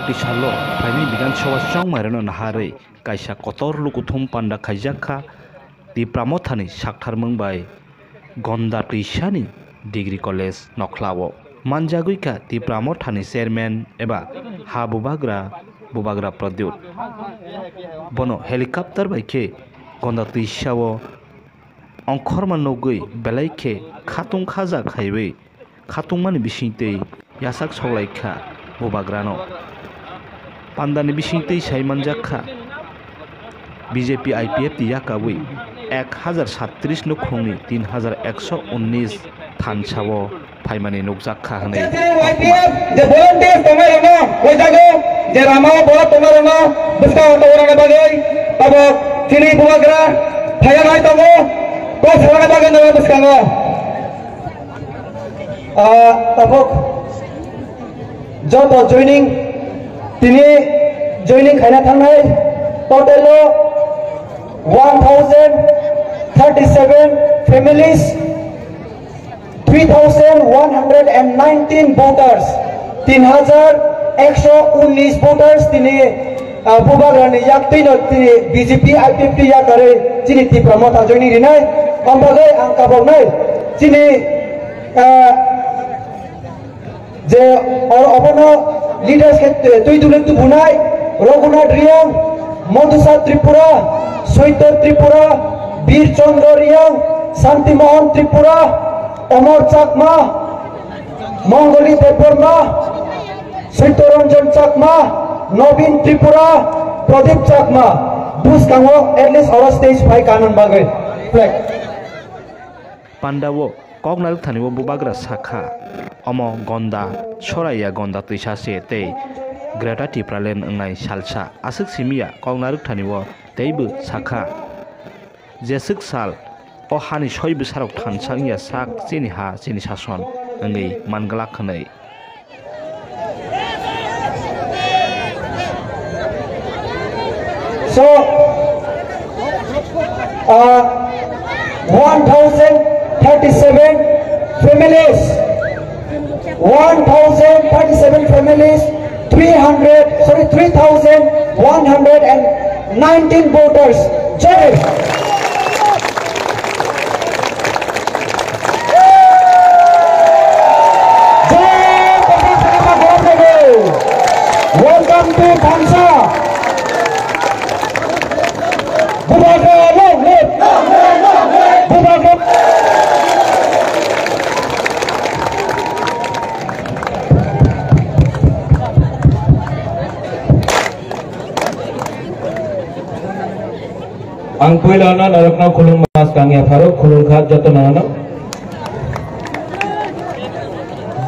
tisalo paini biধানসভা chongmairano nahare kaisa kotor lukuthum panda khaijakha ti pramothani saktarmung bai gonda tisani degree college nokhlao manjaguika ti pramothani chairman eba ha bubagra pradyut bono helicopter baike gonda tisao ongkhorma nogui belaike khatung khaja khaibe khatungmani bisingtei yasak soglaikha bubagrano pandani bisingtei saimanjakha BJP IPF ti yakabui 1037 nukhungni 3119 thansao phaimani nukjakha hanai je volunteers tomarano hoijago je rama bola tomarano buska tomarano bagai tabo chini bubagra phaya nai tabo ko salana bagai na buska no tabo job joining tini joining khaina thangnai total 1037 families 3119 voters 3119 voters tini bubagrani yaktino tini BJP IPF ya kare chini ti pramotha joining rinai ambagai angkabognai chini je और अपना leaders के तुई बुनाई रघुनाथ रियांग मधुसा त्रिपुरा सैतर त्रिपुरा वीर चंद्र रियांग शांति मोहन त्रिपुरा अमर चाकमा मंगली देवबर्मा सैतरंजन चाकमा नवीन त्रिपुरा प्रदीप चाकमा बुस Congo at least और stage 5 कानून बागे फ्लैग पांडावो कॉग्नाल थानिवो बुबाग्रा शाखा अमो गंदा छोराया गंदा तैसा से ते ग्रेटा टिप्रालेन अंगाई सालसा आसुक सिमिया कॉग्नाल थानिवो तेबो शाखा जेसुक साल ओ हानि सय बोसोराव थानसांगिया साक जेनि हा जेनि सासन अंगै मानगला खनै so 1037 families 3119 voters jai welcome to Thansa Bubagra long live Bubagra ang puilana narakna khulung mas kangya pharo khulung khat jato nana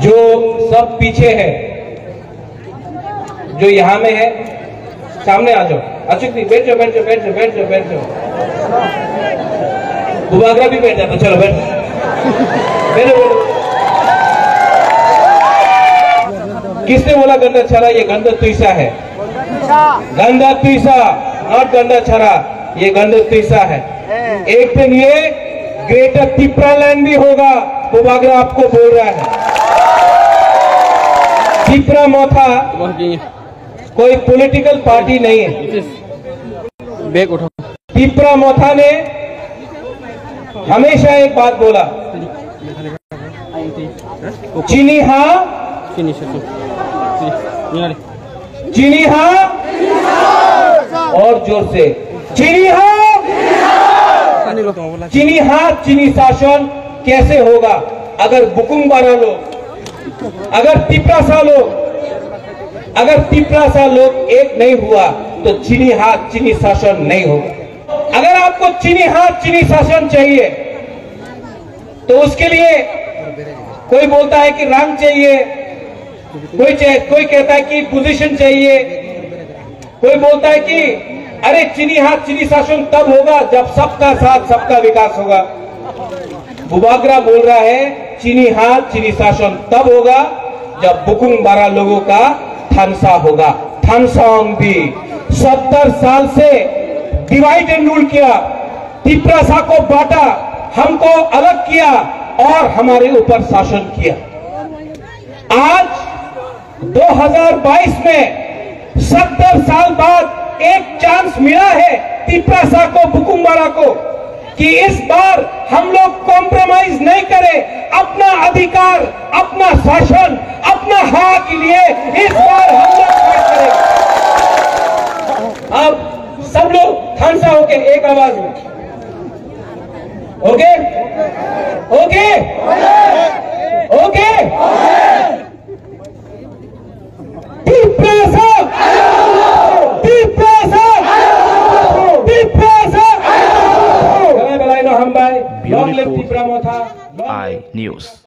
जो सब पीछे है जो यहाँ में है सामने आ जाओ अचुक बैठ जाओ बुबाग्रा भी बैठ जाता चलो बैठो किसने बोला गंदा छरा ये गंदा तुईसा है गंदा तुईसा नॉट गंदा छरा ये गंदा तुईसा है एक दिन ये ग्रेटर तिप्रालैंड भी होगा बुबाग्रा आपको बोल रहा है तिप्रा मोथा कोई पॉलिटिकल पार्टी नहीं है तिप्रा मोथा ने हमेशा एक बात बोला चीनी हाँ और जोर से चीनी हाँ चीनी शासन कैसे होगा अगर बुकुम बारा लोग अगर तिप्रासा लोग एक नहीं हुआ तो चीनी हाथ चीनी शासन नहीं होगा अगर आपको चीनी हाथ चीनी शासन चाहिए तो उसके लिए कोई बोलता है कि रंग चाहिए कोई कहता है कि पोजीशन चाहिए कोई बोलता है कि अरे चीनी हाथ चीनी शासन तब होगा जब सबका साथ सबका विकास होगा बुबाग्रा बोल रहा है चीनी हाथ चीनी शासन तब होगा जब बुकुंग बारा लोगों का थानसा होगा थानसांग भी 70 साल से डिवाइड एंड रूल किया तिप्रासा को बांटा हमको अलग किया और हमारे ऊपर शासन किया आज 2022 में 70 साल बाद एक चांस मिला है तिप्रासा को, बुकुम्बारा को, कि इस बार हम लोग कॉम्प्रोमाइज नहीं करें, अपना अधिकार, अपना शासन, अपना हक के लिए इस बार हम लोग फाइट करें। अब सब लोग खानसा होके एक आवाज में, okay okay okay, Tiprasa, Tiprasa, Tiprasa. Long live Tipra Motha. I News।